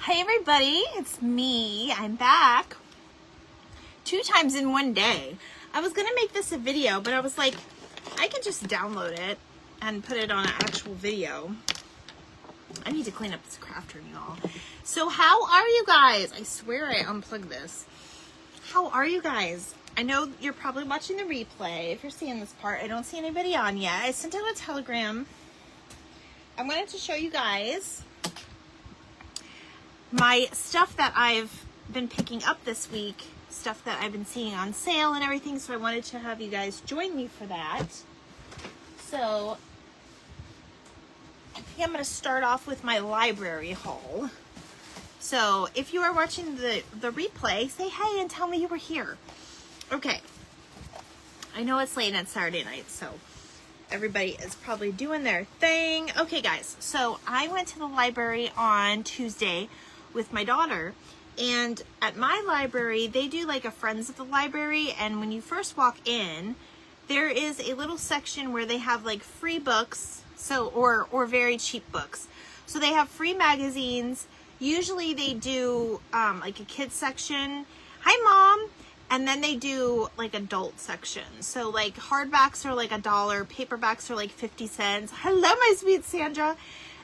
Hi everybody, it's me. I'm back 2 times in one day. I was gonna make this a video, but I was like, I can just download it and put it on an actual video. I need to clean up this craft room, y'all. So how are you guys? I swear I unplugged this. How are you guys? I know you're probably watching the replay. If you're seeing this part, I don't see anybody on yet. I sent out a telegram. I wanted to show you guys my stuff that I've been picking up this week, stuff that I've been seeing on sale and everything, so I wanted to have you guys join me for that. So I think I'm going to start off with my library haul. So if you are watching the replay, say hey and tell me you were here. Okay. I know it's late on Saturday night, so everybody is probably doing their thing. Okay, guys, so I went to the library on Tuesday with my daughter, and at my library they do like a Friends of the Library, and when you first walk in there is a little section where they have like free books, so or very cheap books. So they have free magazines. Usually they do like a kids section, hi mom, and then they do like adult section. So like hardbacks are like $1, paperbacks are like 50 cents. Hello my sweet Sandra.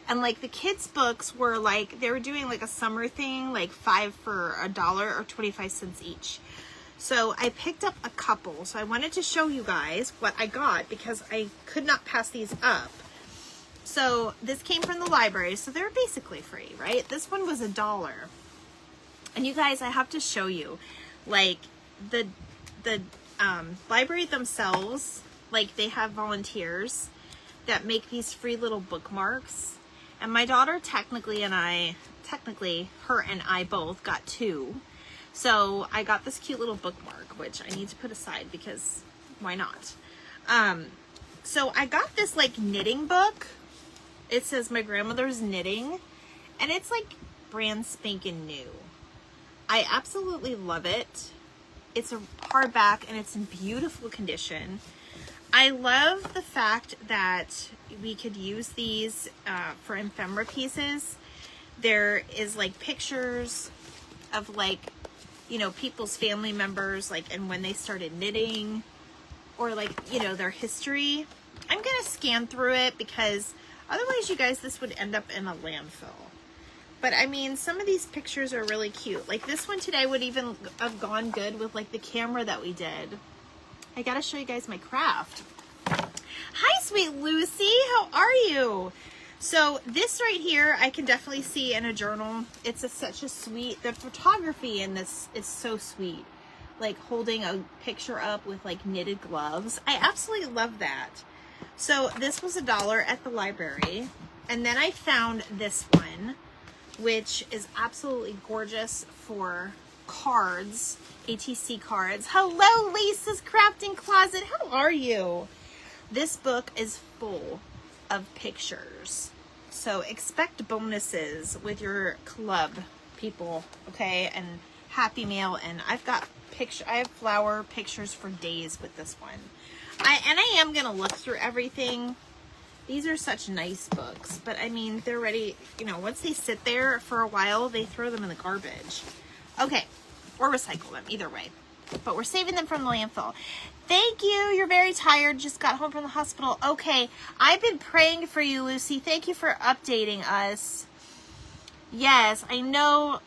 And like the kids books were like, they were doing like a summer thing, like 5 for $1 or 25 cents each. So I picked up a couple. So I wanted to show you guys what I got because I could not pass these up. So this came from the library, so they're basically free, right? This one was $1. And you guys, I have to show you, like the library themselves, like they have volunteers that make these free little bookmarks. And my daughter technically, her and I both got 2. So I got this cute little bookmark, which I need to put aside because why not? So I got this like knitting book. It says My Grandmother's Knitting, and it's like brand spanking new. I absolutely love it. It's a hardback and it's in beautiful condition. I love the fact that we could use these for ephemera pieces. There is like pictures of like, you know, people's family members, like, and when they started knitting, or like, you know, their history. I'm gonna scan through it because otherwise, you guys, this would end up in a landfill. But I mean, some of these pictures are really cute. Like this one today would even have gone good with like the camera that we did. I gotta show you guys my craft. Hi, sweet Lucy, how are you? So this right here, I can definitely see in a journal. It's such a sweet, the photography in this is so sweet. Like holding a picture up with like knitted gloves. I absolutely love that. So this was $1 at the library. And then I found this one, which is absolutely gorgeous for cards, ATC cards. Hello, Lisa's Crafting Closet. How are you? This book is full of pictures. So expect bonuses with your club, people, okay? And Happy Mail. And I've got I have flower pictures for days with this one. I am going to look through everything. These are such nice books, but I mean, they're ready, you know, once they sit there for a while, they throw them in the garbage. Okay, or recycle them, either way. But we're saving them from the landfill. Thank you, you're very tired, just got home from the hospital. Okay, I've been praying for you, Lucy. Thank you for updating us. Yes, I know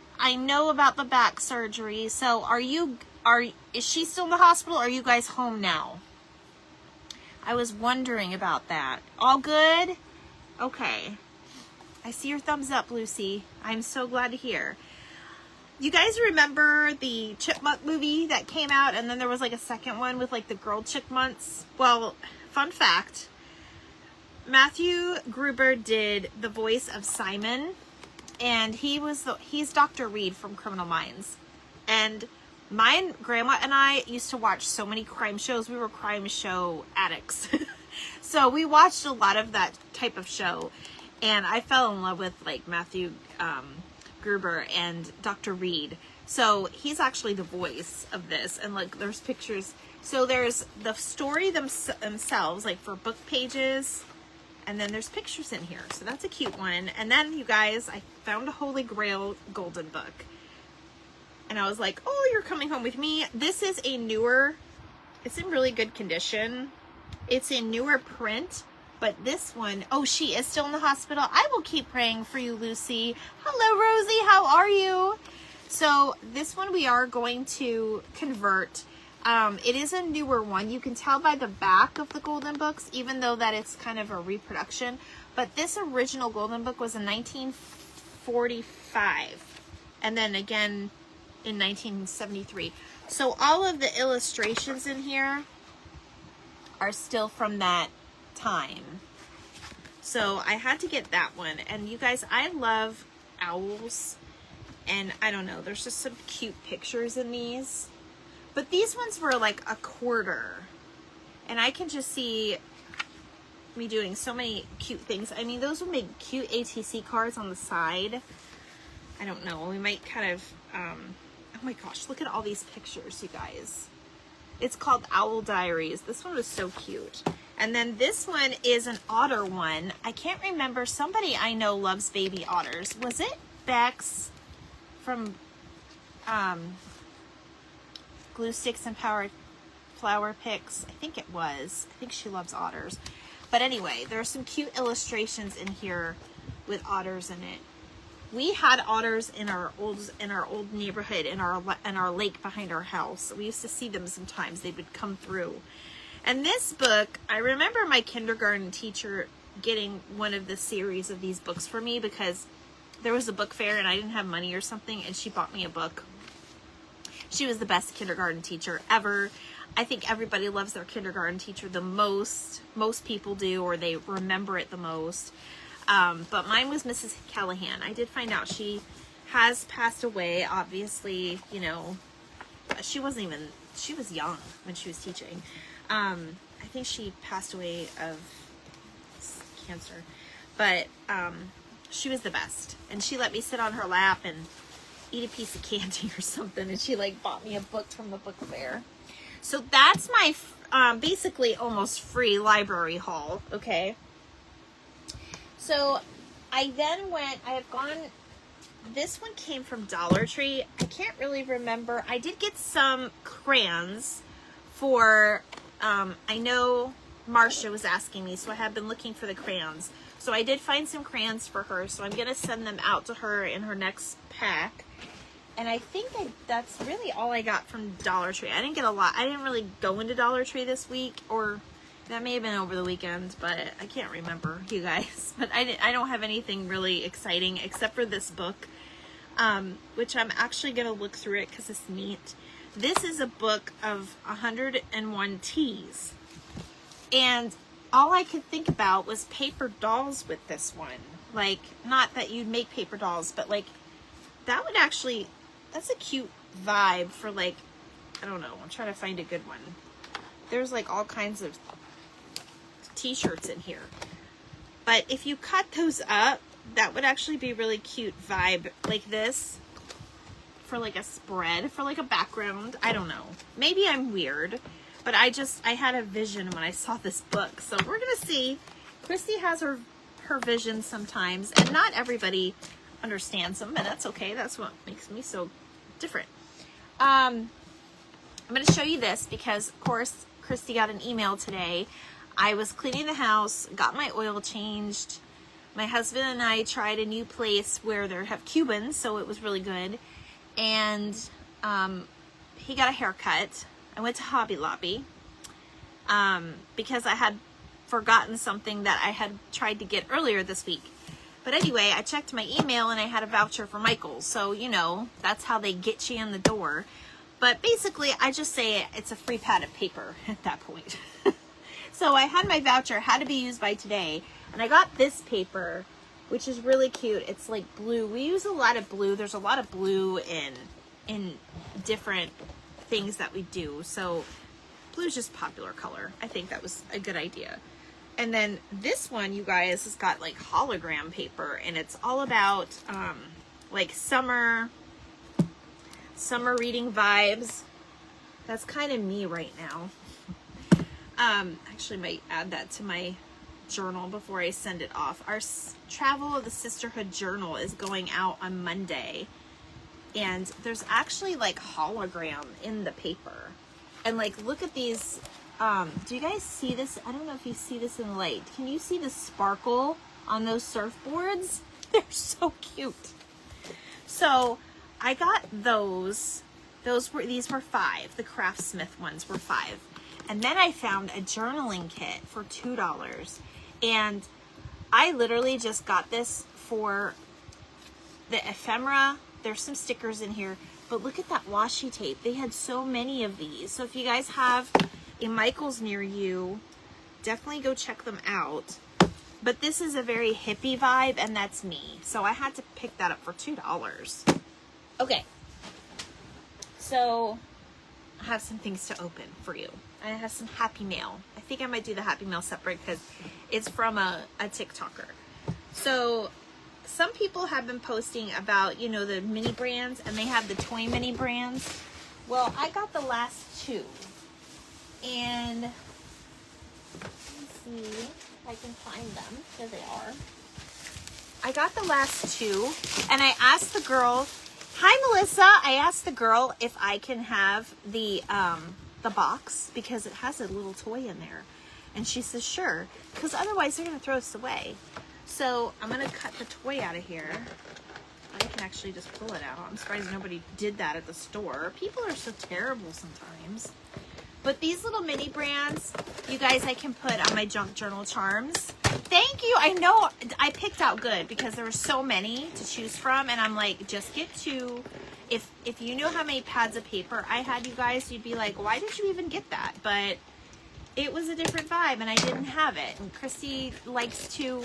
about the back surgery. So is she still in the hospital, or are you guys home now? I was wondering about that. All good? Okay. I see your thumbs up, Lucy. I'm so glad to hear. You guys remember the Chipmunk movie that came out, and then there was like a second one with like the girl chipmunks? Well, fun fact, Matthew Gruber did the voice of Simon, and he's Dr. Reed from Criminal Minds. And my grandma and I used to watch so many crime shows. We were crime show addicts. So we watched a lot of that type of show. And I fell in love with like Matthew Gruber and Dr. Reed. So he's actually the voice of this. And like there's pictures. So there's the story themselves, like for book pages. And then there's pictures in here. So that's a cute one. And then, you guys, I found a Holy Grail Golden Book. And I was like, oh, you're coming home with me. This is a newer, it's in really good condition. It's a newer print. But this one, oh, she is still in the hospital. I will keep praying for you, Lucy. Hello, Rosie. How are you? So this one we are going to convert. It is a newer one. You can tell by the back of the Golden Books, even though that it's kind of a reproduction. But this original Golden Book was in 1945. And then again in 1973. So all of the illustrations in here are still from that time. So I had to get that one. And you guys, I love owls. And I don't know, there's just some cute pictures in these. But these ones were like a quarter. And I can just see me doing so many cute things. I mean, those would make cute ATC cards on the side. I don't know. We might kind of, oh my gosh, look at all these pictures, you guys. It's called Owl Diaries. This one was so cute. And then this one is an otter one. I can't remember. Somebody I know loves baby otters. Was it Bex from Glue Sticks and Flower Picks? I think it was. I think she loves otters. But anyway, there are some cute illustrations in here with otters in it. We had otters in our old neighborhood, in our lake behind our house. We used to see them sometimes. They would come through. And this book, I remember my kindergarten teacher getting one of the series of these books for me because there was a book fair and I didn't have money or something, and she bought me a book. She was the best kindergarten teacher ever. I think everybody loves their kindergarten teacher the most. Most people do, or they remember it the most. But mine was Mrs. Callahan. I did find out she has passed away. Obviously, you know, she was young when she was teaching. I think she passed away of cancer, but she was the best. And she let me sit on her lap and eat a piece of candy or something. And she like bought me a book from the book fair. So that's my basically almost free library haul. Okay. So I then this one came from Dollar Tree. I can't really remember. I did get some crayons for, I know Marcia was asking me, so I have been looking for the crayons. So I did find some crayons for her, so I'm going to send them out to her in her next pack. And I think that's really all I got from Dollar Tree. I didn't get a lot. I didn't really go into Dollar Tree this week, or that may have been over the weekend, but I can't remember, you guys. But I don't have anything really exciting except for this book, which I'm actually going to look through it because it's neat. This is a book of 101 teas. And all I could think about was paper dolls with this one. Like, not that you'd make paper dolls, but like, that would actually, that's a cute vibe for like, I don't know, I'm trying to find a good one. There's like all kinds of t-shirts in here. But if you cut those up, that would actually be really cute vibe like this for like a spread, for like a background. I don't know. Maybe I'm weird, but I had a vision when I saw this book. So we're going to see. Christy has her vision sometimes, and not everybody understands them, and that's okay. That's what makes me so different. I'm going to show you this because, of course, Christy got an email today. I was cleaning the house, got my oil changed. My husband and I tried a new place where they have Cubans, so it was really good. And he got a haircut. I went to Hobby Lobby because I had forgotten something that I had tried to get earlier this week. But anyway, I checked my email and I had a voucher for Michael's. So, you know, that's how they get you in the door. But basically, I just say it's a free pad of paper at that point. So I had my voucher, had to be used by today. And I got this paper, which is really cute. It's like blue. We use a lot of blue. There's a lot of blue in different things that we do. So blue is just popular color. I think that was a good idea. And then this one, you guys, has got like hologram paper, and it's all about like summer reading vibes. That's kind of me right now. Actually might add that to my journal before I send it off. Our Travel of the Sisterhood journal is going out on Monday. And there's actually like hologram in the paper. And like, look at these. Do you guys see this? I don't know if you see this in the light. Can you see the sparkle on those surfboards? They're so cute. So I got those. These were $5. The Craftsmith ones were $5. And then I found a journaling kit for $2. And I literally just got this for the ephemera. There's some stickers in here, but look at that washi tape. They had so many of these. So if you guys have a Michaels near you, definitely go check them out. But this is a very hippie vibe, and that's me. So I had to pick that up for $2. Okay. So I have some things to open for you. I have some Happy Mail. I think I might do the Happy Mail separate because it's from a TikToker. So some people have been posting about, you know, the mini brands, and they have the toy mini brands. Well, I got the last 2. And let's see if I can find them. There they are. I got the last 2, and I asked the girl, hi Melissa, I asked the girl if I can have the box because it has a little toy in there. And she says, sure, because otherwise they're going to throw us away. So I'm going to cut the toy out of here. I can actually just pull it out. I'm surprised nobody did that at the store. People are so terrible sometimes. But these little mini brands, you guys, I can put on my junk journal charms. Thank you. I know I picked out good because there were so many to choose from. And I'm like, just get 2. If you knew how many pads of paper I had, you guys, you'd be like, why did you even get that? But it was a different vibe and I didn't have it. And Christy likes to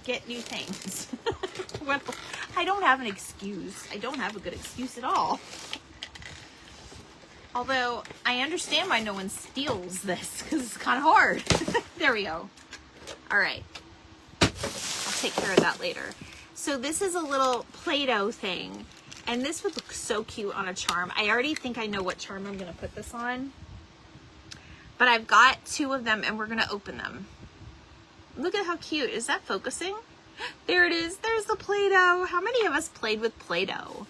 get new things. Well, I don't have an excuse. I don't have a good excuse at all. Although I understand why no one steals this because it's kind of hard. There we go. All right. I'll take care of that later. So this is a little Play-Doh thing. And this would look so cute on a charm. I already think I know what charm I'm going to put this on. But I've got 2 of them and we're going to open them. Look at how cute. Is that focusing? There it is. There's the Play-Doh. How many of us played with Play-Doh?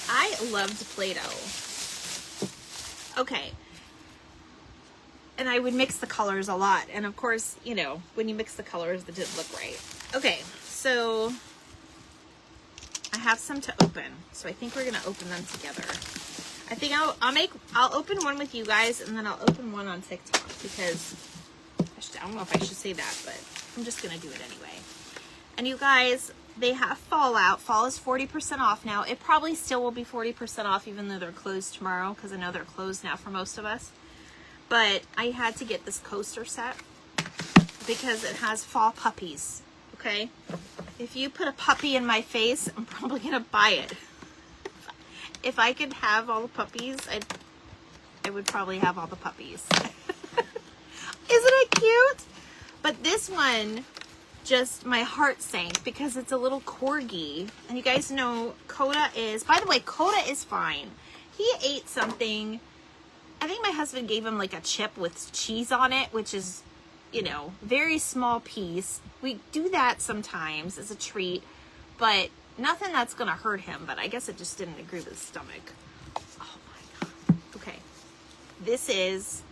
I loved Play-Doh. Okay. And I would mix the colors a lot. And of course, you know, when you mix the colors, it didn't look right. Okay, so I have some to open. So I think we're going to open them together. I think I'll open one with you guys and then I'll open one on TikTok because I don't know if I should say that, but I'm just going to do it anyway. And you guys, they have fall out. Fall is 40% off now. It probably still will be 40% off even though they're closed tomorrow because I know they're closed now for most of us. But I had to get this coaster set because it has fall puppies, okay? If you put a puppy in my face, I'm probably going to buy it. If I could have all the puppies, I would probably have all the puppies. Isn't it cute? But this one, just my heart sank because it's a little corgi. And you guys know Coda is, by the way, Coda is fine. He ate something, I think my husband gave him like a chip with cheese on it, which is, you know, very small piece. We do that sometimes as a treat, but nothing that's going to hurt him. But I guess it just didn't agree with his stomach. Oh my God. Okay. This is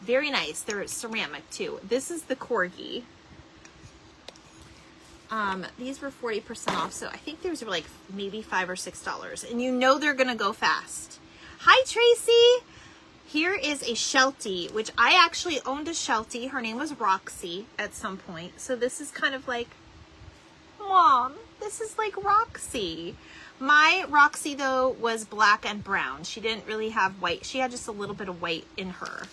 very nice. They're ceramic too. This is the corgi. These were 40% off, so I think these were like maybe $5 or $6. And you know they're gonna go fast. Hi Tracy! Here is a Sheltie, which I actually owned a Sheltie. Her name was Roxy at some point. So this is kind of like, Mom, this is like Roxy. My Roxy though was black and brown. She didn't really have white. She had just a little bit of white in her.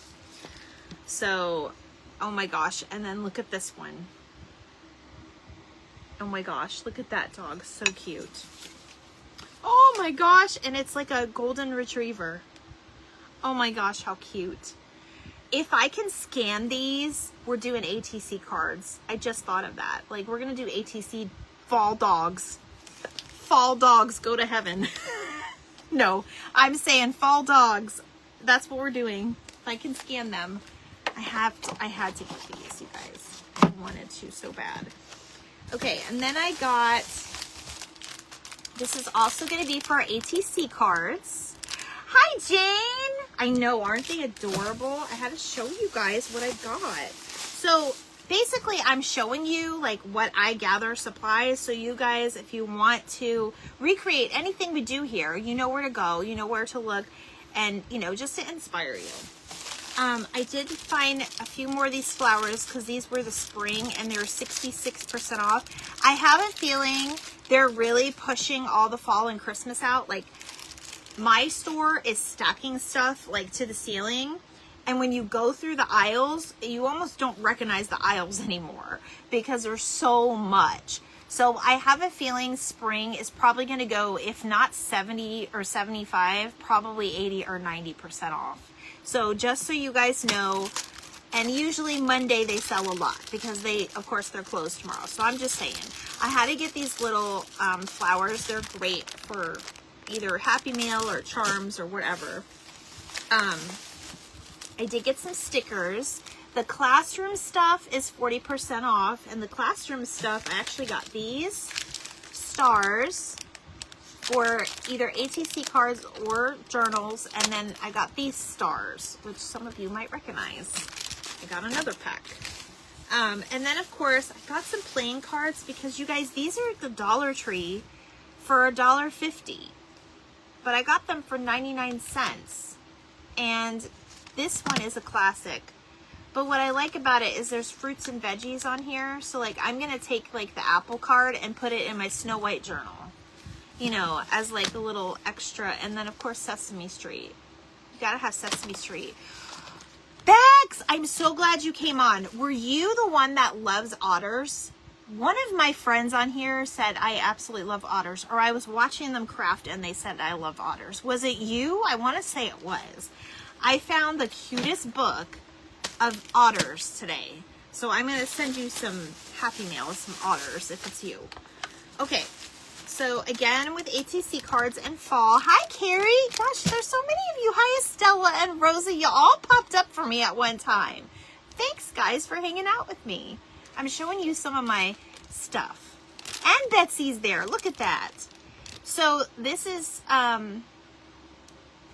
So, oh my gosh. And then look at this one. Oh my gosh, look at that dog. So cute. Oh my gosh, and it's like a golden retriever. Oh my gosh, how cute. If I can scan these, we're doing ATC cards. I just thought of that. Like, we're going to do ATC fall dogs. Fall dogs go to heaven. No, I'm saying fall dogs. That's what we're doing. If I can scan them. I had to get these, you guys. I wanted to so bad. Okay, and then I got, this is also going to be for our ATC cards. Hi, Jane. I know, aren't they adorable? I had to show you guys what I got. So basically, I'm showing you like what I gather supplies. So you guys, if you want to recreate anything we do here, you know where to go, you know where to look, and you know, just to inspire you. I did find a few more of these flowers because these were the spring and they were 66% off. I have a feeling they're really pushing all the fall and Christmas out. Like, my store is stacking stuff like to the ceiling. And when you go through the aisles, you almost don't recognize the aisles anymore because there's so much. So I have a feeling spring is probably going to go, if not 70 or 75, probably 80 or 90% off. So just so you guys know, and usually Monday they sell a lot because they, of course, they're closed tomorrow. So I'm just saying, I had to get these little flowers. They're great for either Happy Meal or Charms or whatever. I did get some stickers. The classroom stuff is 40% off, and the classroom stuff, I actually got these stars for either ATC cards or journals, and then I got these stars, which some of you might recognize. I got another pack. And then, of course, I got some playing cards because, you guys, these are at the Dollar Tree for $1.50. But I got them for 99 cents. And this one is a classic. But what I like about it is there's fruits and veggies on here. So, like, I'm going to take, like, the apple card and put it in my Snow White journal. You know, as, like, a little extra. And then, of course, Sesame Street. You got to have Sesame Street. Bex, I'm so glad you came on. Were you the one that loves otters? One of my friends on here said I absolutely love otters. Or I was watching them craft and they said I love otters. Was it you? I want to say it was. I found the cutest book of otters today. So I'm going to send you some Happy Mail with some otters if it's you. Okay. So again, with ATC cards and fall. Hi, Carrie. Gosh, there's so many of you. Hi, Estella and Rosa. You all popped up for me at one time. Thanks, guys, for hanging out with me. I'm showing you some of my stuff. And Betsy's there. Look at that. So this is, I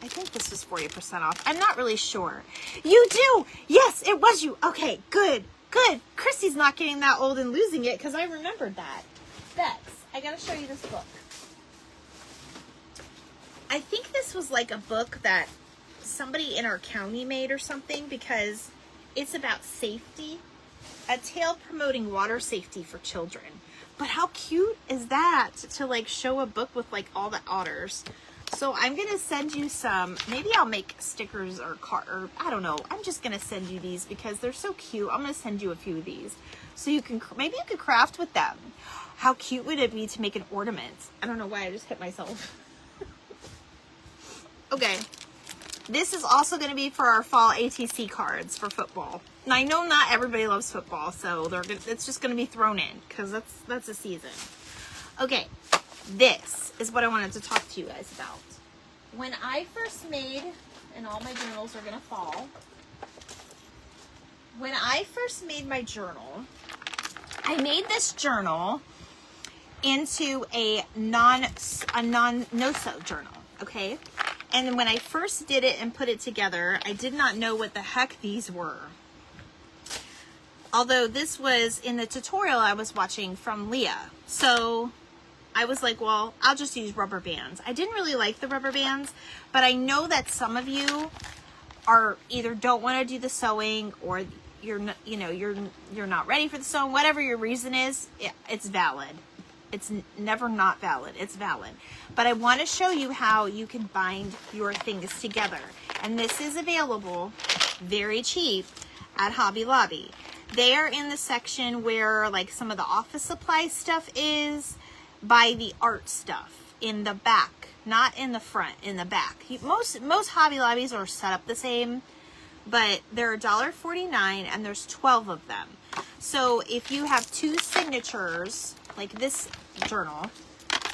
think this was 40% off. I'm not really sure. You do. Yes, it was you. Okay, good, good. Chrissy's not getting that old and losing it because I remembered that. Bex, I got to show you this book. I think this was like a book that somebody in our county made or something because it's about safety. A tale promoting water safety for children. But how cute is that to like show a book with like all the otters? So I'm going to send you some, maybe I'll make stickers or I don't know. I'm just going to send you these because they're so cute. I'm going to send you a few of these. So you can, maybe you could craft with them. How cute would it be to make an ornament? I don't know why I just hit myself. Okay. This is also going to be for our fall ATC cards for football. Now, I know not everybody loves football, so it's just going to be thrown in because that's a season. Okay. This is what I wanted to talk to you guys about. When I first made, and all my journals are going to fall. When I first made my journal, I made this journal into a no-sew journal, okay? And when I first did it and put it together, I did not know what the heck these were. Although this was in the tutorial I was watching from Leah. So I was like, well, I'll just use rubber bands. I didn't really like the rubber bands, but I know that some of you are either don't want to do the sewing or you're not ready for the sewing. Whatever your reason is, it's valid. It's never not valid. It's valid. But I want to show you how you can bind your things together. And this is available very cheap at Hobby Lobby. They are in the section where like some of the office supply stuff is, by the art stuff in the back, not in the front, in the back. Most Hobby Lobbies are set up the same, but they're $1.49 and there's 12 of them. So if you have two signatures, like this journal,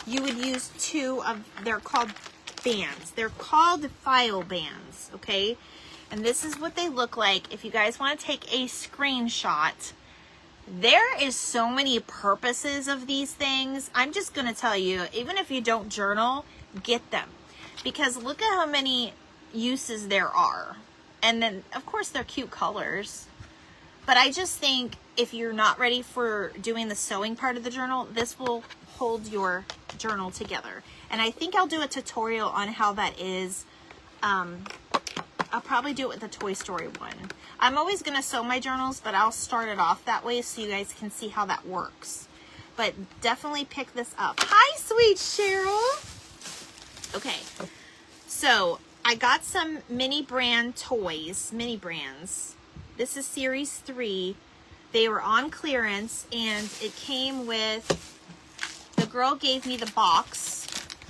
you would use two of, they're called bands. They're called file bands, okay? And this is what they look like. If you guys want to take a screenshot, there is so many purposes of these things. I'm just going to tell you, even if you don't journal, get them. Because look at how many uses there are. And then, of course, they're cute colors. But I just think if you're not ready for doing the sewing part of the journal, this will hold your journal together. And I think I'll do a tutorial on how that is. I'll probably do it with the Toy Story one. I'm always going to sew my journals, but I'll start it off that way so you guys can see how that works. But definitely pick this up. Hi, sweet Cheryl. Okay, so I got some mini brand toys, mini brands. This is series 3. They were on clearance, and it came with, the girl gave me the box,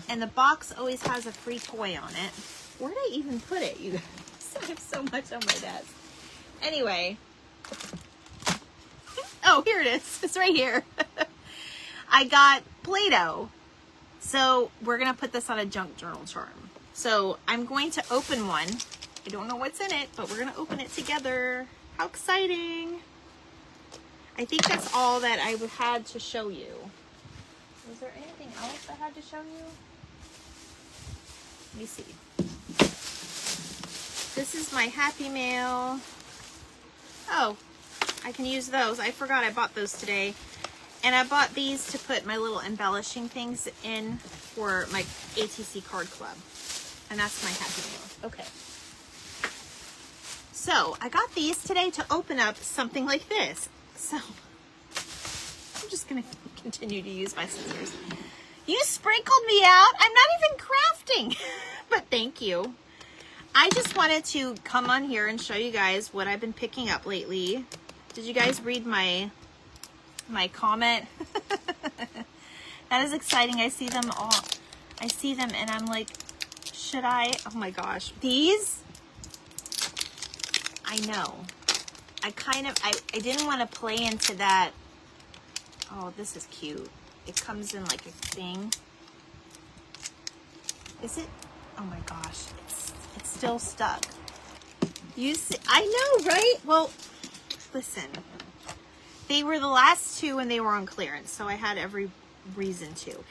and the box always has a free toy on it. Where did I even put it, you guys? I have so much on my desk. Anyway. Oh, here it is. It's right here. I got Play-Doh. So we're going to put this on a junk journal charm. So I'm going to open one. I don't know what's in it, but we're going to open it together. How exciting. I think that's all that I had to show you. Was there anything else I had to show you? Let me see. This is my Happy Mail. Oh, I can use those. I forgot I bought those today. And I bought these to put my little embellishing things in for my ATC card club. And that's my Happy Mail. Okay. So I got these today to open up something like this. So I'm just going to continue to use my scissors. You sprinkled me out. I'm not even crafting. But thank you. I just wanted to come on here and show you guys what I've been picking up lately. Did you guys read my comment? That is exciting. I see them all. I see them and I'm like, should I? Oh my gosh. These, I know. I didn't want to play into that. Oh, this is cute. It comes in like a thing. Is it? Oh my gosh. It's still stuck. You see, I know, right? Well, listen. They were the last 2 and they were on clearance, so I had every reason to.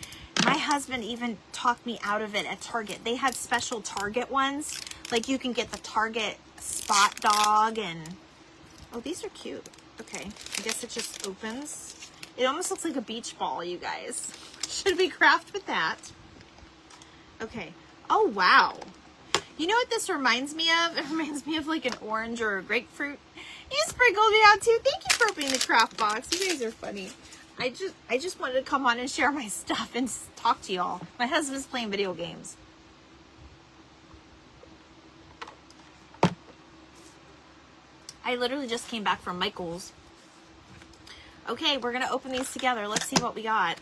My husband even talked me out of it at Target. They had special Target ones. Like you can get the Target Spot Dog and... Oh, these are cute. Okay, I guess it just opens. It almost looks like a beach ball, you guys. Should we craft with that? Okay. Oh, wow. You know what this reminds me of? It reminds me of like an orange or a grapefruit. You sprinkled me out too. Thank you for opening the craft box. You guys are funny. I just wanted to come on and share my stuff and talk to y'all. My husband's playing video games. I literally just came back from Michael's. Okay, we're going to open these together. Let's see what we got.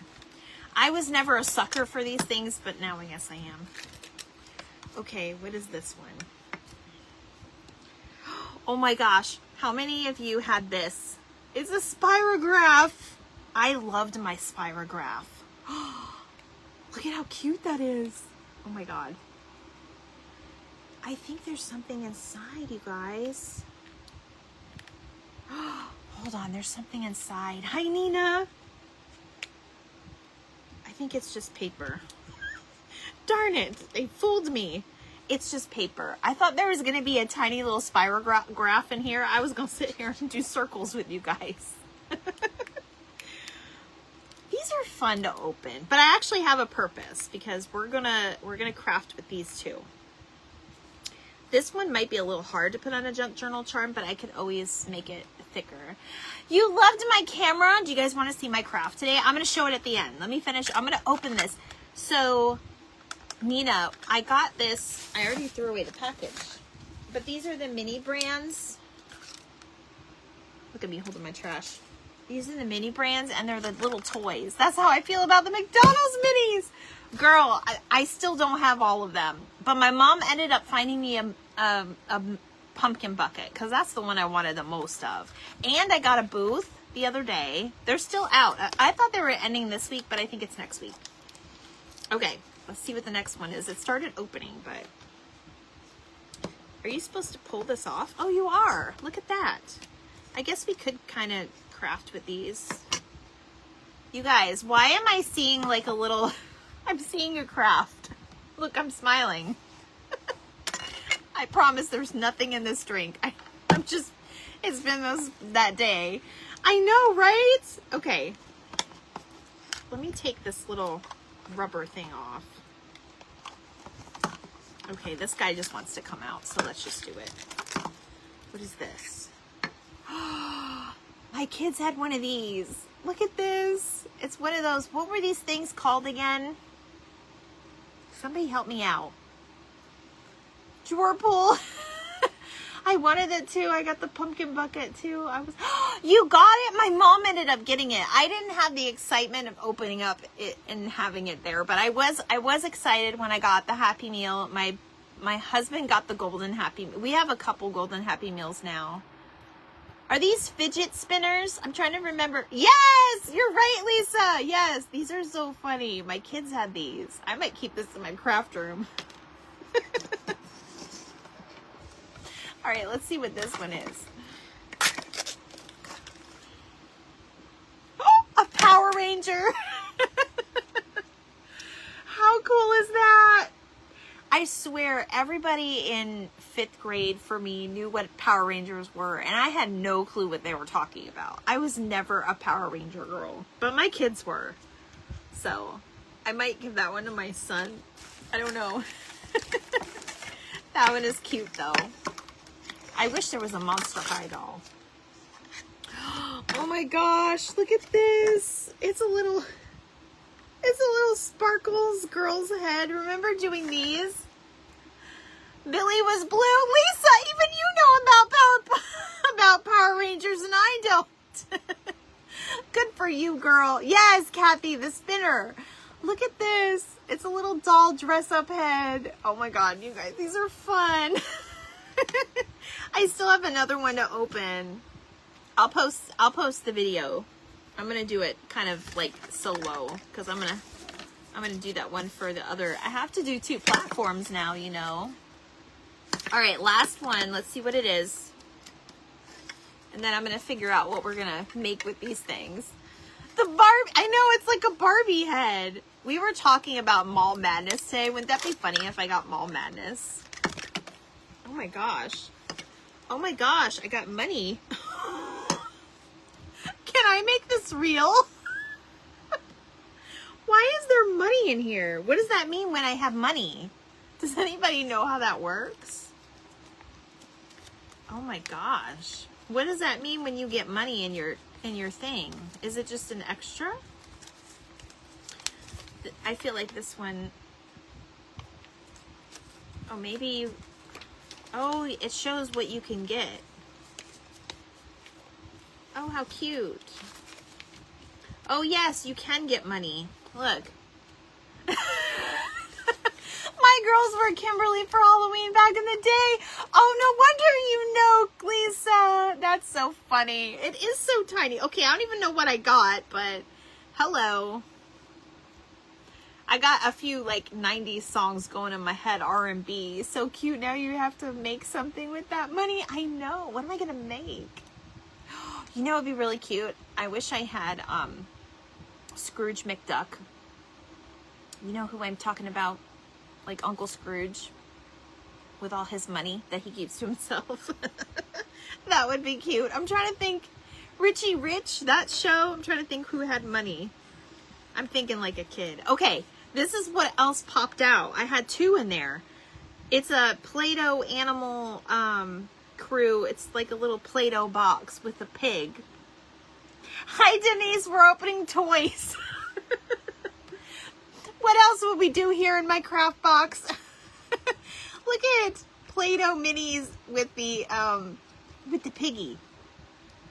I was never a sucker for these things, but now I guess I am. Okay, what is this one? Oh my gosh, how many of you had this? It's a spirograph. I loved my spirograph. Look at how cute that is. Oh my god. I think there's something inside, you guys. Hold on, there's something inside. Hi, Nina. I think it's just paper. Darn it, they fooled me. It's just paper. I thought there was going to be a tiny little spirograph in here. I was going to sit here and do circles with you guys. These are fun to open, but I actually have a purpose because we're gonna craft with these too. This one might be a little hard to put on a junk journal charm, but I could always make it thicker. You loved my camera. Do you guys want to see my craft today? I'm going to show it at the end. Let me finish. I'm going to open this. So, Nina, I got this. I already threw away the package. But these are the mini brands. Look at me holding my trash. These are the mini brands, and they're the little toys. That's how I feel about the McDonald's minis. Girl, I still don't have all of them. But my mom ended up finding me a pumpkin bucket, because that's the one I wanted the most of. And I got a booth the other day. They're still out. I thought they were ending this week, but I think it's next week. Okay, let's see what the next one is. It started opening, but Are you supposed to pull this off? Oh, you are. Look at that. I guess we could kind of craft with these. You guys, why am I seeing like a little... I'm seeing a craft. Look, I'm smiling. I promise there's nothing in this drink. I'm just... It's been that day. I know, right? Okay. Let me take this little rubber thing off. Okay, this guy just wants to come out, so let's just do it. What is this? My kids had one of these. Look at this. It's one of those, what were these things called again? Somebody help me out. Drawer pull. I wanted it too. I got the pumpkin bucket too. You got it? My mom ended up getting it. I didn't have the excitement of opening up it and having it there, but I was excited when I got the Happy Meal. My husband got the golden Happy Meal. We have a couple golden Happy Meals now. Are these fidget spinners? I'm trying to remember. Yes, you're right, Lisa. Yes, these are so funny. My kids had these. I might keep this in my craft room. All right, let's see what this one is. Oh, a Power Ranger. How cool is that? I swear everybody in 5th grade for me knew what Power Rangers were, and I had no clue what they were talking about. I was never a Power Ranger girl, but my kids were. So I might give that one to my son. I don't know. That one is cute though. I wish there was a Monster High doll. Oh my gosh, look at this. It's a little Sparkles girl's head. Remember doing these? Billy was blue. Lisa, even you know about Power Rangers and I don't. Good for you, girl. Yes, Kathy, the spinner. Look at this. It's a little doll dress-up head. Oh my God, you guys, these are fun. I still have another one to open. I'll post the video. I'm gonna do it kind of like solo because I'm gonna do that one for the other. I have to do 2 platforms now, you know. All right, last one. Let's see what it is, and then I'm gonna figure out what we're gonna make with these things. The Barbie. I know, it's like a Barbie head. We were talking about Mall Madness today. Wouldn't that be funny if I got Mall Madness? Oh my gosh. Oh my gosh, I got money. Can I make this real? Why is there money in here? What does that mean when I have money? Does anybody know how that works? Oh my gosh. What does that mean when you get money in your thing? Is it just an extra? I feel like this one. Oh, maybe. Oh, it shows what you can get. Oh, how cute. Oh, yes, you can get money. Look. My girls were Kimberly for Halloween back in the day. Oh, no wonder you know, Lisa. That's so funny. It is so tiny. Okay, I don't even know what I got, but hello. I got a few like 90s songs going in my head, R&B. So cute. Now you have to make something with that money. I know. What am I going to make? You know, it'd be really cute. I wish I had Scrooge McDuck. You know who I'm talking about? Like Uncle Scrooge with all his money that he keeps to himself. That would be cute. I'm trying to think. Richie Rich, that show. I'm trying to think who had money. I'm thinking like a kid. Okay, this is what else popped out. I had 2 in there. It's a Play-Doh animal crew. It's like a little Play-Doh box with a pig. Hi, Denise. We're opening toys. What else would we do here in my craft box? Look at Play-Doh minis with the piggy.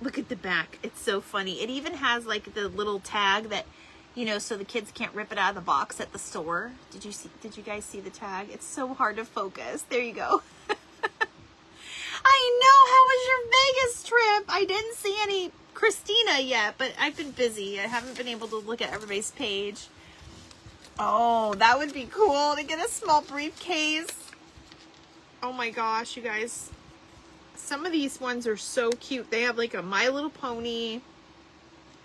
Look at the back. It's so funny. It even has like the little tag that, you know, so the kids can't rip it out of the box at the store. Did you guys see the tag? It's so hard to focus. There you go. I know. How was your Vegas trip? I didn't see any Christina yet, but I've been busy. I haven't been able to look at everybody's page. Oh, that would be cool to get a small briefcase. Oh my gosh, you guys. Some of these ones are so cute. They have like a My Little Pony,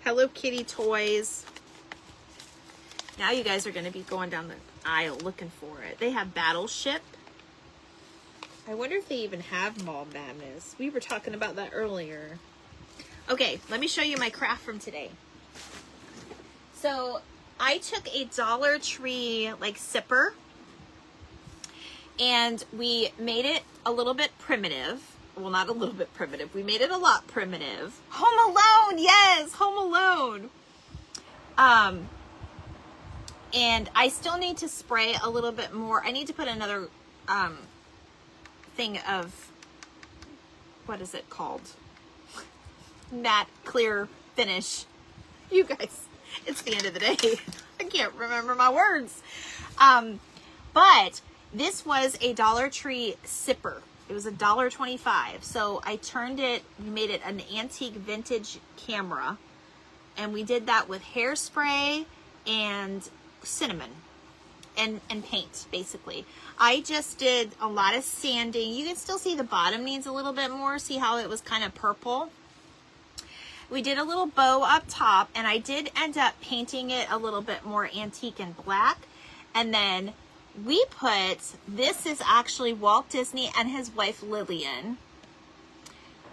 Hello Kitty toys. Now you guys are going to be going down the aisle looking for it. They have Battleship. I wonder if they even have Mall Madness. We were talking about that earlier. Okay, let me show you my craft from today. So I took a Dollar Tree like sipper and we made it a little bit primitive. Well, not a little bit primitive. We made it a lot primitive. Home Alone, yes, Home Alone. And I still need to spray a little bit more. I need to put another thing of, what is it called? Matte clear finish. You guys, it's the end of the day. I can't remember my words. But this was a Dollar Tree sipper. It was $1.25. So I turned it, we made it an antique vintage camera. And we did that with hairspray and cinnamon and paint, basically. I just did a lot of sanding. You can still see the bottom needs a little bit more. See how it was kind of purple? We did a little bow up top, and I did end up painting it a little bit more antique and black. And then we put, this is actually Walt Disney and his wife Lillian.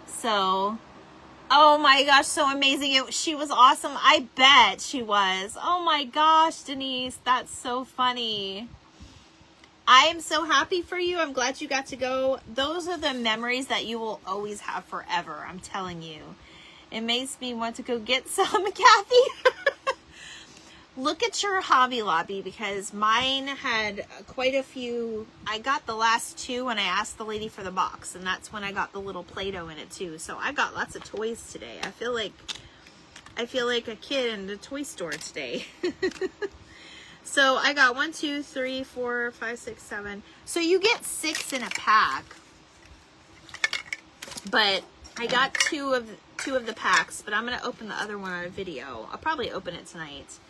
So, oh my gosh, so amazing. She was awesome. I bet she was. Oh my gosh, Denise, that's so funny. I am so happy for you. I'm glad you got to go. Those are the memories that you will always have forever. I'm telling you. It makes me want to go get some, Kathy. Look at your Hobby Lobby, because mine had quite a few. I got the last two when I asked the lady for the box, and that's when I got the little Play-Doh in it too. So I got lots of toys today. I feel like a kid in the toy store today. So I got 1, 2, 3, 4, 5, 6, 7. So you get 6 in a pack, but I got two of the packs. But I'm gonna open the other one on a video. I'll probably open it tonight.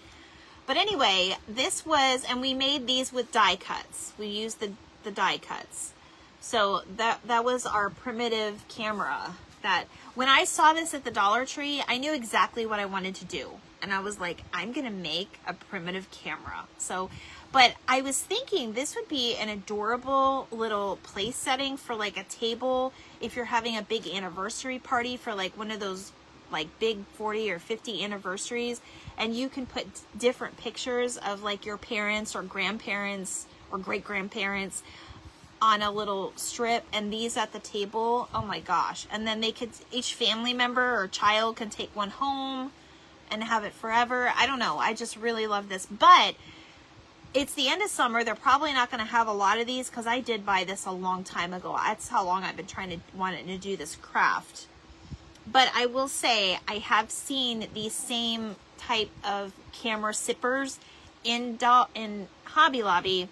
But anyway, this was, and we made these with die cuts. We used the die cuts. So that was our primitive camera. That when I saw this at the Dollar Tree, I knew exactly what I wanted to do. And I was like, I'm gonna make a primitive camera. So, but I was thinking this would be an adorable little place setting for like a table if you're having a big anniversary party for like one of those like big 40 or 50 anniversaries, and you can put different pictures of like your parents or grandparents or great-grandparents on a little strip, and these at the table. Oh my gosh. And then they could, each family member or child can take one home and have it forever. I don't know. I just really love this. But it's the end of summer. They're probably not going to have a lot of these because I did buy this a long time ago. That's how long I've been wanting to do this craft. But I will say I have seen these same type of camera sippers in Hobby Lobby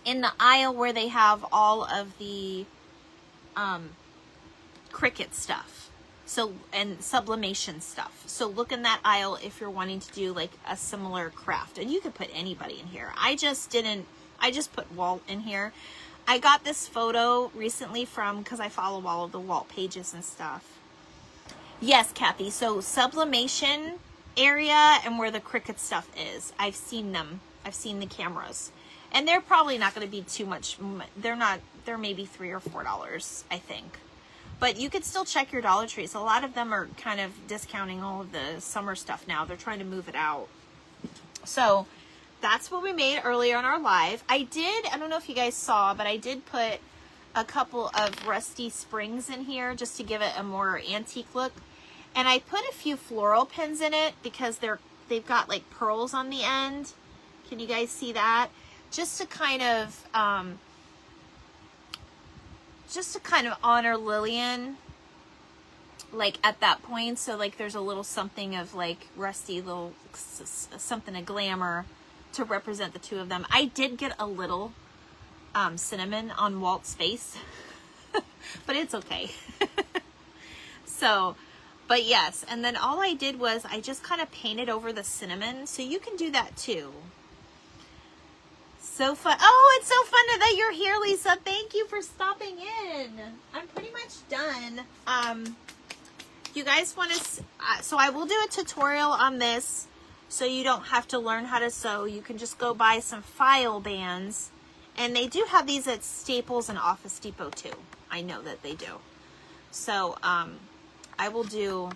in the aisle where they have all of the Cricut stuff. So, and sublimation stuff. So look in that aisle if you're wanting to do like a similar craft. And you could put anybody in here. I just put Walt in here. I got this photo recently because I follow all of the Walt pages and stuff. Yes, Kathy. So sublimation area and where the Cricut stuff is. I've seen them. I've seen the cameras. And they're probably not going to be too much. They're maybe $3 or $4, I think. But you could still check your Dollar Trees. A lot of them are kind of discounting all of the summer stuff now. They're trying to move it out. So that's what we made earlier on our live. I don't know if you guys saw, but I did put a couple of rusty springs in here just to give it a more antique look. And I put a few floral pins in it because they've got like pearls on the end. Can you guys see that? Just to kind of honor Lillian, like at that point. So like there's a little something of like rusty little something of glamour to represent the two of them. I did get a little cinnamon on Walt's face, but it's okay. So, but yes, and then all I did was I just kind of painted over the cinnamon, so you can do that too. So fun. Oh, it's so fun that you're here, Lisa. Thank you for stopping in. I'm pretty much done. You guys want to, so I will do a tutorial on this so you don't have to learn how to sew. You can just go buy some file bands. And they do have these at Staples and Office Depot too. I know that they do. So I will do,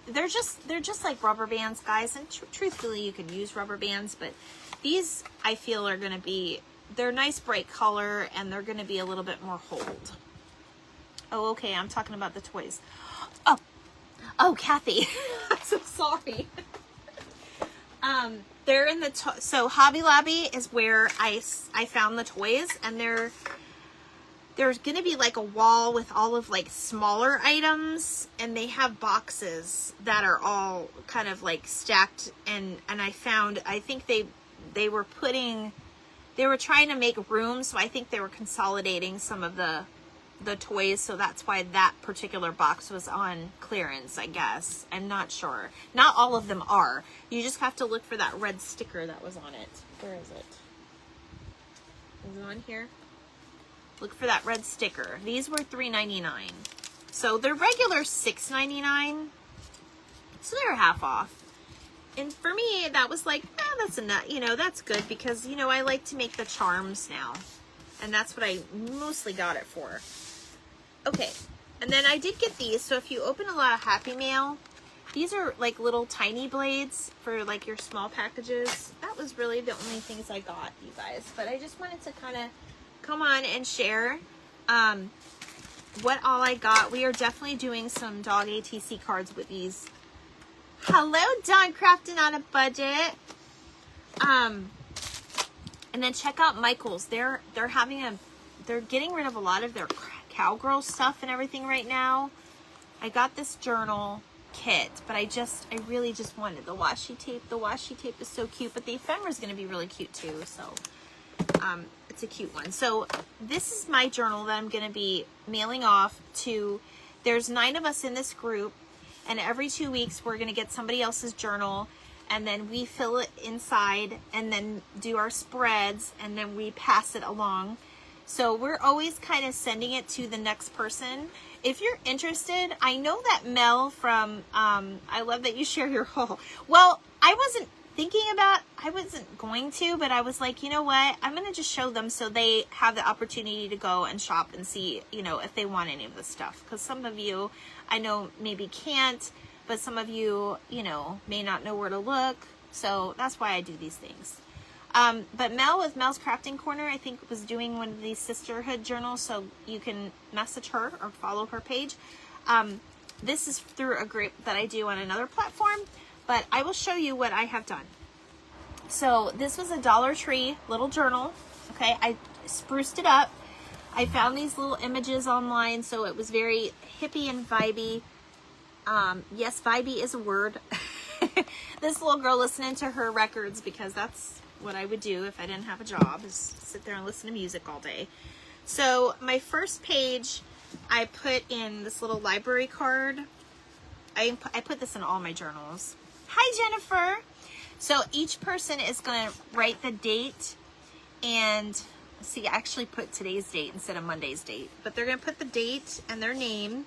they're just like rubber bands, guys. And truthfully, you can use rubber bands, but these I feel are going to be, they're nice bright color and they're going to be a little bit more hold. Oh, okay. I'm talking about the toys. Oh, Kathy. I'm so sorry. They're in the, so Hobby Lobby is where I found the toys, and there's going to be like a wall with all of like smaller items, and they have boxes that are all kind of like stacked, and I found, I think they were trying to make room, so I think they were consolidating some of the toys, so that's why that particular box was on clearance, I guess. I'm not sure. Not all of them are. You just have to look for that red sticker that was on it. Where is it? Is it on here? Look for that red sticker. These were $3.99. So they're regular $6.99. So they're half off. And for me, that was like, that's enough. You know, that's good because, you know, I like to make the charms now. And that's what I mostly got it for. Okay, and then I did get these. So if you open a lot of Happy Mail, these are like little tiny blades for like your small packages. That was really the only things I got, you guys. But I just wanted to kind of come on and share what all I got. We are definitely doing some dog ATC cards with these. Hello, Don Crafting on a Budget. And then check out Michael's. They're getting rid of a lot of their cowgirl stuff and everything right now. I got this journal kit, but I really just wanted the washi tape. The washi tape is so cute, but the ephemera is going to be really cute too. So it's a cute one. So this is my journal that I'm going to be mailing off to. There's 9 of us in this group, and every 2 weeks we're going to get somebody else's journal, and then we fill it inside and then do our spreads, and then we pass it along. So we're always kind of sending it to the next person. If you're interested, I know that Mel from, I love that you share your haul. Well, I wasn't going to, but I was like, you know what? I'm going to just show them so they have the opportunity to go and shop and see, you know, if they want any of this stuff. Because some of you, I know maybe can't, but some of you, you know, may not know where to look. So that's why I do these things. But Mel with Mel's Crafting Corner, I think, was doing one of these sisterhood journals, so you can message her or follow her page. This is through a group that I do on another platform, but I will show you what I have done. So this was a Dollar Tree little journal. Okay, I spruced it up. I found these little images online, so it was very hippie and vibey. Yes, vibey is a word. This little girl listening to her records, because that's what I would do if I didn't have a job, is sit there and listen to music all day. So my first page, I put in this little library card. I put this in all my journals. Hi, Jennifer. So each person is going to write the date, and see, I actually put today's date instead of Monday's date, but they're going to put the date and their name.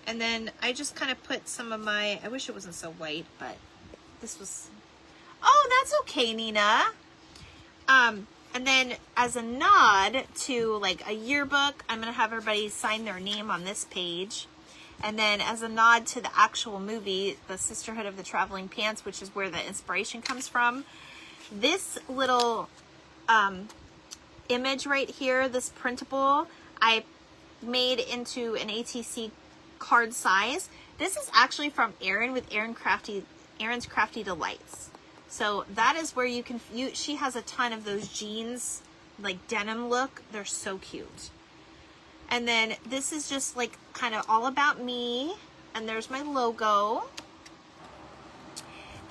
And then I just kind of put some of my, I wish it wasn't so white, but this was, oh, that's okay, Nina. And then as a nod to like a yearbook, I'm going to have everybody sign their name on this page. And then as a nod to the actual movie, The Sisterhood of the Traveling Pants, which is where the inspiration comes from, this little image right here, this printable, I made into an ATC card size. This is actually from Erin with Erin's Crafty Delights. So that is where you can, she has a ton of those jeans, like denim look. They're so cute. And then this is just like kind of all about me. And there's my logo.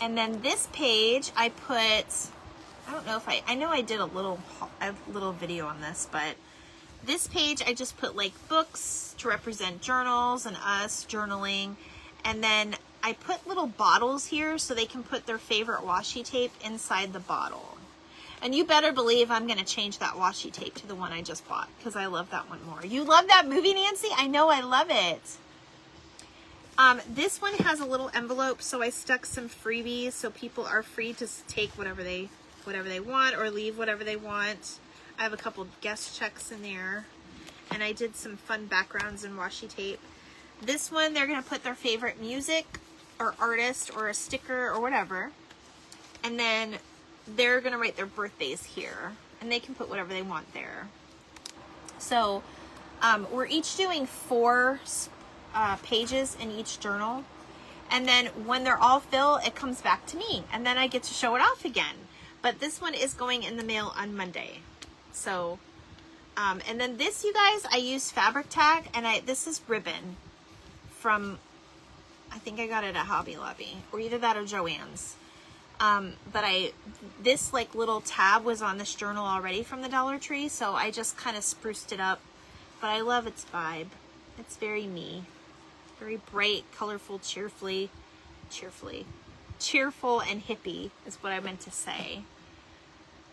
And then this page I put, I don't know if I know I did a little video on this, but this page I just put like books to represent journals and us journaling. And then I put little bottles here so they can put their favorite washi tape inside the bottle. And you better believe I'm going to change that washi tape to the one I just bought because I love that one more. You love that movie, Nancy? I know, I love it. This one has a little envelope, so I stuck some freebies so people are free to take whatever they want or leave whatever they want. I have a couple guest checks in there, and I did some fun backgrounds in washi tape. This one, they're going to put their favorite music or artist or a sticker or whatever, and then they're going to write their birthdays here, and they can put whatever they want there. So we're each doing 4 pages in each journal, and then when they're all filled, it comes back to me, and then I get to show it off again. But this one is going in the mail on Monday. So and then this, you guys, I used Fabric Tag, and this is ribbon from, I think I got it at Hobby Lobby, or either that or Joann's. But this like little tab was on this journal already from the Dollar Tree, so I just kind of spruced it up. But I love its vibe. It's very me. Very bright, colorful, cheerful and hippie is what I meant to say.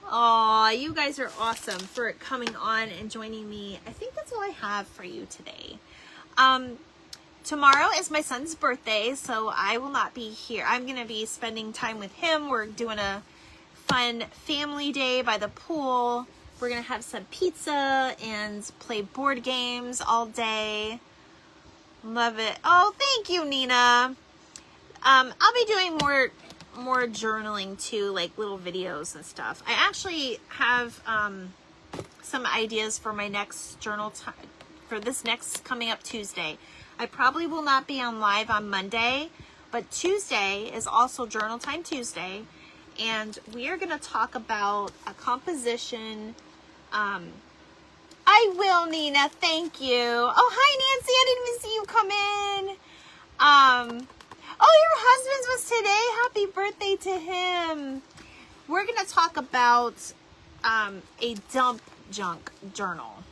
Aw, you guys are awesome for coming on and joining me. I think that's all I have for you today. Tomorrow is my son's birthday, so I will not be here. I'm going to be spending time with him. We're doing a fun family day by the pool. We're going to have some pizza and play board games all day. Love it. Oh, thank you, Nina. I'll be doing more journaling too, like little videos and stuff. I actually have some ideas for my next journal time, for this next coming up Tuesday. I probably will not be on live on Monday, but Tuesday is also Journal Time Tuesday, and we are going to talk about a composition. I will, Nina. Thank you. Oh, hi, Nancy. I didn't even see you come in. Oh, your husband's was today. Happy birthday to him. We're going to talk about a dump junk journal.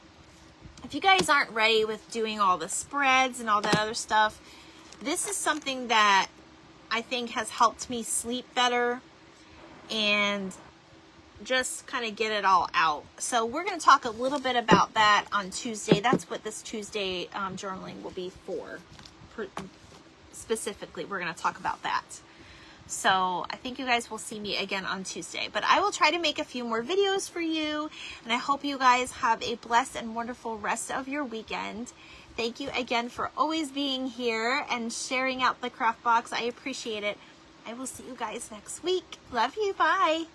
If you guys aren't ready with doing all the spreads and all that other stuff, this is something that I think has helped me sleep better and just kind of get it all out. So we're going to talk a little bit about that on Tuesday. That's what this Tuesday journaling will be for. Specifically, we're going to talk about that. So I think you guys will see me again on Tuesday. But I will try to make a few more videos for you. And I hope you guys have a blessed and wonderful rest of your weekend. Thank you again for always being here and sharing out the craft box. I appreciate it. I will see you guys next week. Love you. Bye.